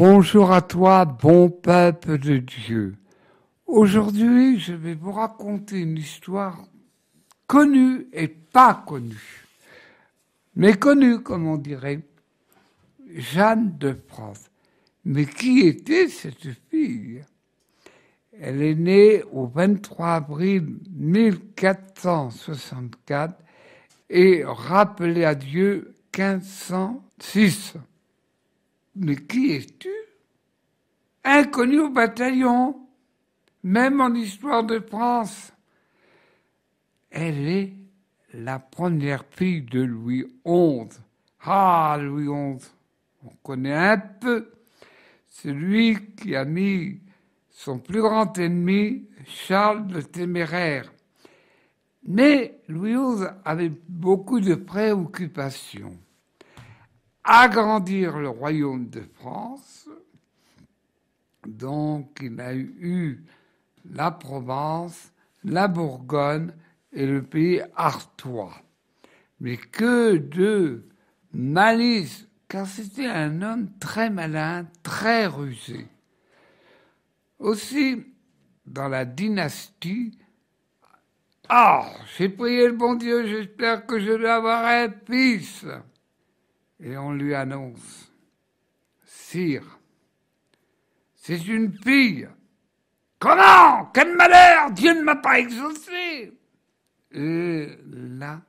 Bonjour à toi, bon peuple de Dieu. Aujourd'hui, je vais vous raconter une histoire connue et pas connue, mais connue, comme on dirait, Jeanne de France. Mais qui était cette fille? Elle est née au 23 avril 1464 et rappelée à Dieu 1506. Mais qui es-tu? Inconnue au bataillon, même en histoire de France. Elle est la première fille de Louis XI. Ah, Louis XI, on connaît un peu. C'est lui qui a mis son plus grand ennemi, Charles le Téméraire. Mais Louis XI avait beaucoup de préoccupations. Agrandir le royaume de France. Donc, il a eu la Provence, la Bourgogne et le pays artois. Mais que de malice, car c'était un homme très malin, très rusé. Aussi, dans la dynastie, j'ai prié le bon Dieu, j'espère que je vais avoir un fils. Et on lui annonce, sire, c'est une fille. Comment? Quel malheur! Dieu ne m'a pas exaucé! Et là,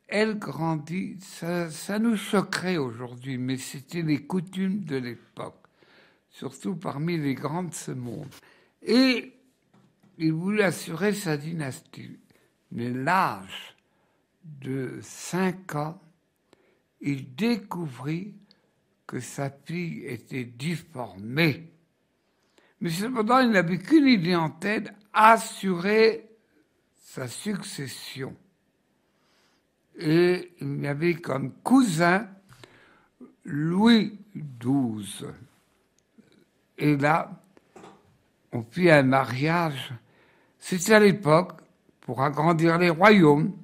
elle grandit. Ça nous choquerait aujourd'hui, mais c'était les coutumes de l'époque, surtout parmi les grands de ce monde. Et il voulut assurer sa dynastie. Mais l'âge de 5 ans, il découvrit que sa fille était difformée. Mais cependant, il n'avait qu'une idée en tête, assurer sa succession. Et il y avait comme cousin Louis XII. Et là, on fit un mariage. C'était à l'époque pour agrandir les royaumes,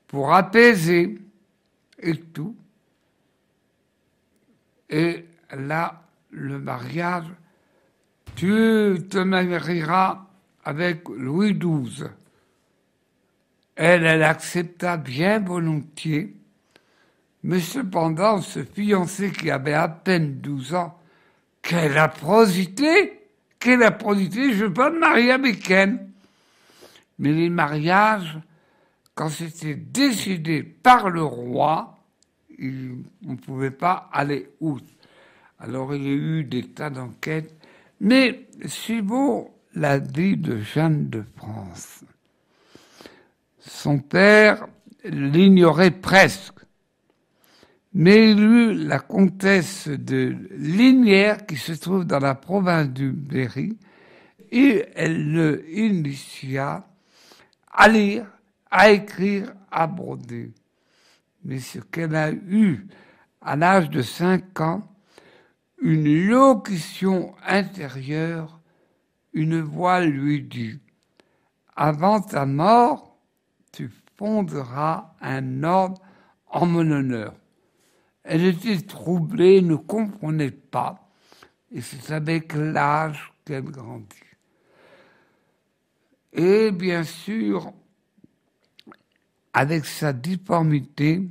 pour apaiser et tout. Et là, le mariage, tu te marieras avec Louis XII. Elle accepta bien volontiers, mais cependant, ce fiancé qui avait à peine 12 ans, quelle atrocité! Quelle atrocité! Je ne veux pas me marier avec elle. Mais les mariages, quand c'était décidé par le roi, on ne pouvait pas aller outre. Alors il y a eu des tas d'enquêtes. Mais suivons la vie de Jeanne de France. Son père l'ignorait presque, mais il eut la comtesse de Linières qui se trouve dans la province du Berry et elle le initia à lire, à écrire, à broder. Mais ce qu'elle a eu à l'âge de 5 ans, une locution intérieure, une voix lui dit « Avant ta mort, tu fonderas un ordre en mon honneur. » Elle était troublée, ne comprenait pas, et c'est avec l'âge qu'elle grandit. Et bien sûr, avec sa difformité,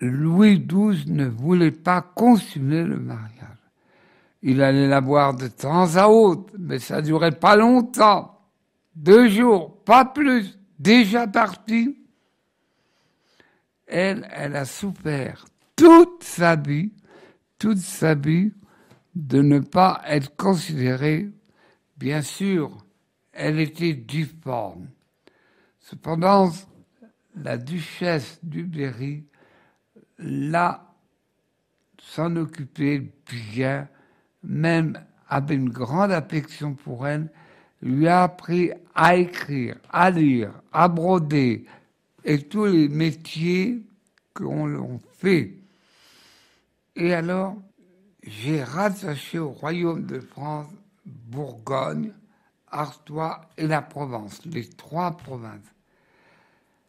Louis XII ne voulait pas consommer le mariage. Il allait la voir de temps à autre, mais ça ne durait pas longtemps. 2 jours, pas plus, déjà partie. Elle a souffert toute sa vie, de ne pas être considérée. Bien sûr, elle était difforme. Cependant, la duchesse du Berry l'a s'en occupait bien, même avait une grande affection pour elle, lui a appris à écrire, à lire, à broder, et tous les métiers qu'on fait. Et alors, j'ai rattaché au royaume de France Bourgogne, Artois et la Provence, les 3 provinces.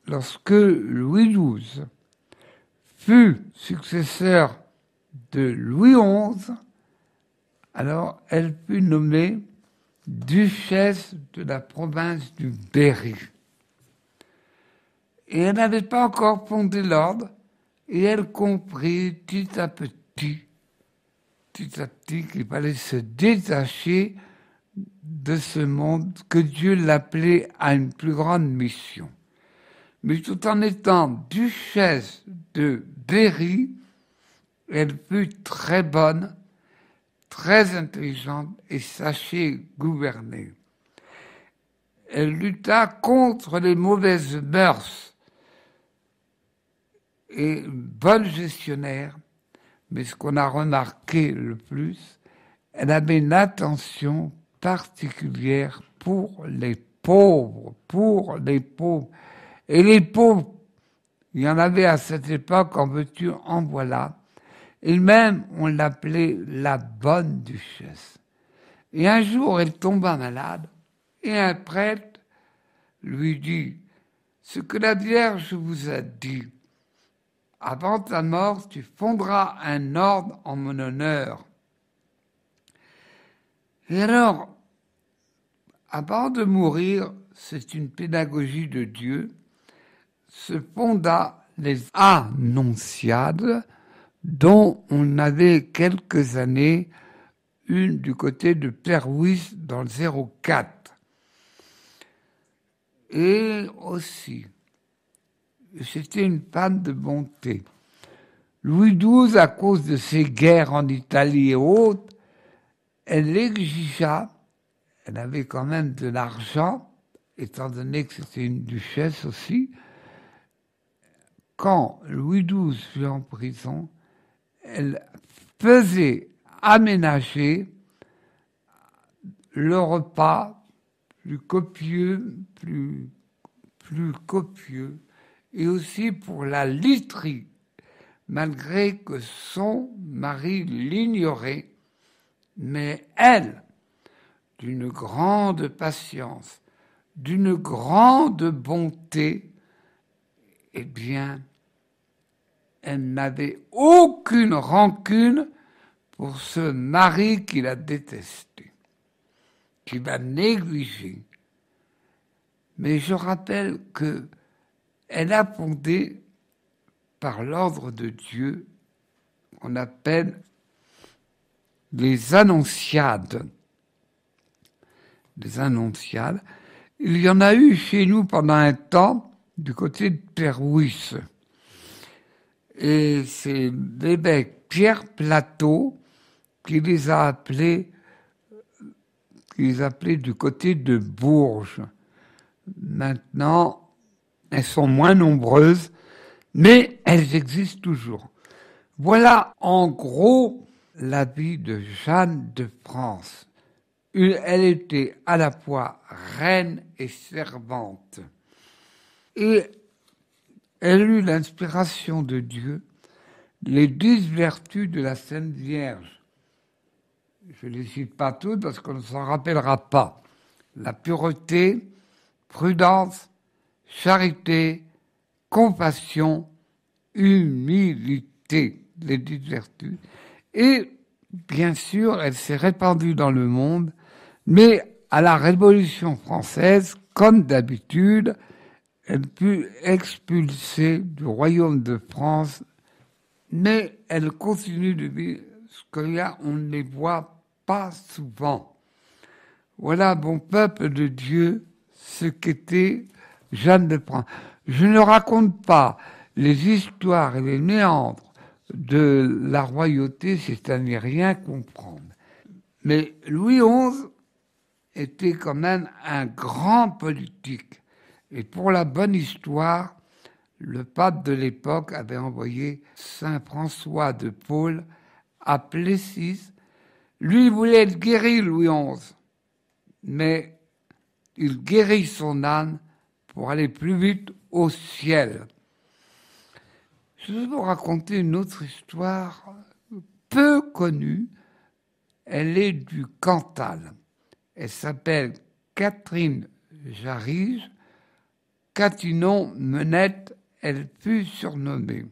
Lorsque Louis XII fut successeur de Louis XI, alors elle fut nommée duchesse de la province du Berry. Et elle n'avait pas encore fondé l'ordre, et elle comprit petit à petit qu'il fallait se détacher de ce monde, que Dieu l'appelait à une plus grande mission. Mais tout en étant duchesse de Berry, elle fut très bonne, très intelligente et sachait gouverner. Elle lutta contre les mauvaises mœurs et bonne gestionnaire, mais ce qu'on a remarqué le plus, elle avait une attention particulière pour les pauvres. Et les pauvres, il y en avait à cette époque, en veux-tu, en voilà. Et même, on l'appelait la bonne duchesse. Et un jour, elle tomba malade, et un prêtre lui dit, ce que la Vierge vous a dit, avant ta mort, tu fonderas un ordre en mon honneur. Et alors, avant de mourir, c'est une pédagogie de Dieu, se fonda les Annonciades, dont on avait quelques années une du côté de Perwis dans le 04. Et aussi, c'était une femme de bonté. Louis XII, à cause de ses guerres en Italie et autres, elle exigea, elle avait quand même de l'argent, étant donné que c'était une duchesse aussi. Quand Louis XII fut en prison, elle faisait aménager le repas plus copieux, et aussi pour la literie, malgré que son mari l'ignorait, mais elle, d'une grande patience, d'une grande bonté, eh bien, elle n'avait aucune rancune pour ce mari qui la détestait, qui la négligeait. Mais je rappelle que elle a fondé, par l'ordre de Dieu, qu'on appelle les Annonciades. Les Annonciades. Il y en a eu chez nous pendant un temps du côté de Perwis. Et c'est l'évêque Pierre Plateau qui les a appelés, du côté de Bourges. Maintenant, elles sont moins nombreuses, mais elles existent toujours. Voilà en gros la vie de Jeanne de France. Elle était à la fois reine et servante. Et elle eut l'inspiration de Dieu, les 10 vertus de la Sainte Vierge. Je ne les cite pas toutes parce qu'on ne s'en rappellera pas. La pureté, prudence, charité, compassion, humilité, les 10 vertus. Et bien sûr, elle s'est répandue dans le monde, mais à la Révolution française, comme d'habitude, elle put expulser du royaume de France, mais elle continue de vivre ce qu'il y a, on ne les voit pas souvent. Voilà, bon peuple de Dieu, ce qu'était Jeanne de France. Je ne raconte pas les histoires et les méandres de la royauté, c'est à n'y rien comprendre. Mais Louis XI était quand même un grand politique. Et pour la bonne histoire, le pape de l'époque avait envoyé Saint François de Paule à Plessis. Lui voulait être guéri, Louis XI, mais il guérit son âne pour aller plus vite au ciel. Je vais vous raconter une autre histoire peu connue. Elle est du Cantal. Elle s'appelle Catherine Jarige. Catinon Menette, elle fut surnommée.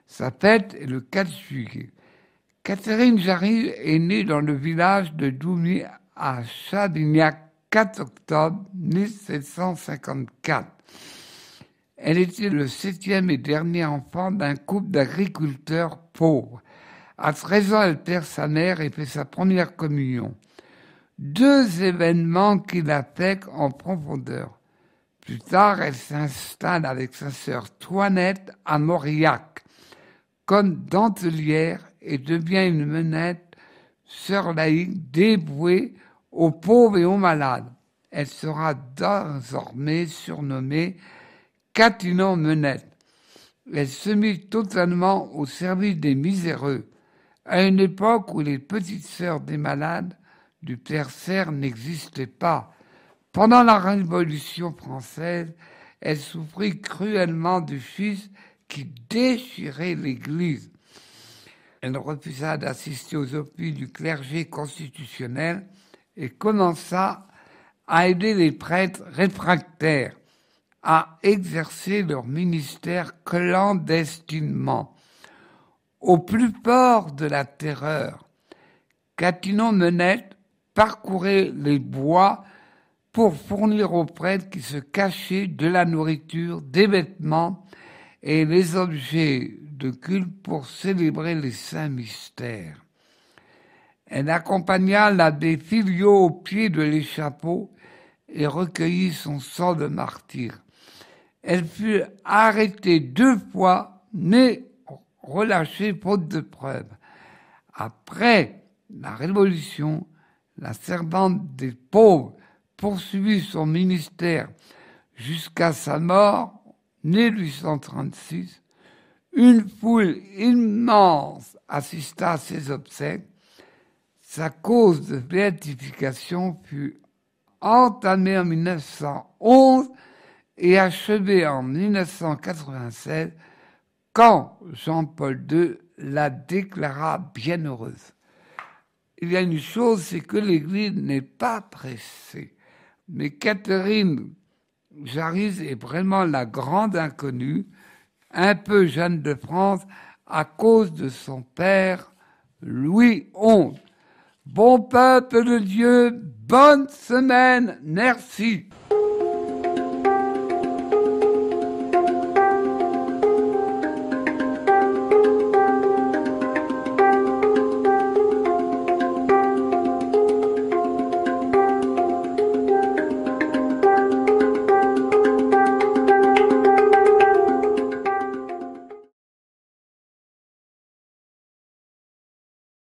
Sa fête est le 4 juillet. Catherine Jarry est née dans le village de Doumy à Chavignac, 4 octobre 1754. Elle était le 7e et dernier enfant d'un couple d'agriculteurs pauvres. À 13 ans, elle perd sa mère et fait sa première communion. 2 événements qui l'affectent en profondeur. Plus tard, elle s'installe avec sa sœur Toinette à Mauriac, comme dentelière, et devient une menette, sœur laïque dévouée aux pauvres et aux malades. Elle sera désormais surnommée Catinon-Menette. Elle se mit totalement au service des miséreux, à une époque où les petites sœurs des malades du Père Serre n'existaient pas. Pendant la Révolution française, elle souffrit cruellement du fils qui déchirait l'Église. Elle refusa d'assister aux offices du clergé constitutionnel et commença à aider les prêtres réfractaires à exercer leur ministère clandestinement. Au plus fort de la terreur, Catinon-Menette parcourait les bois pour fournir aux prêtres qui se cachaient de la nourriture, des vêtements et les objets de culte pour célébrer les saints mystères. Elle accompagna l'abbé Filio au pied de l'échafaud et recueillit son sang de martyr. Elle fut arrêtée 2 fois, mais relâchée faute de preuves. Après la Révolution, la servante des pauvres poursuivit son ministère jusqu'à sa mort, 1836. Une foule immense assista à ses obsèques. Sa cause de béatification fut entamée en 1911 et achevée en 1996 quand Jean-Paul II la déclara bienheureuse. Il y a une chose, c'est que l'Église n'est pas pressée. Mais Catherine Jarry est vraiment la grande inconnue, un peu Jeanne de France, à cause de son père Louis XI. Bon peuple de Dieu, bonne semaine, merci.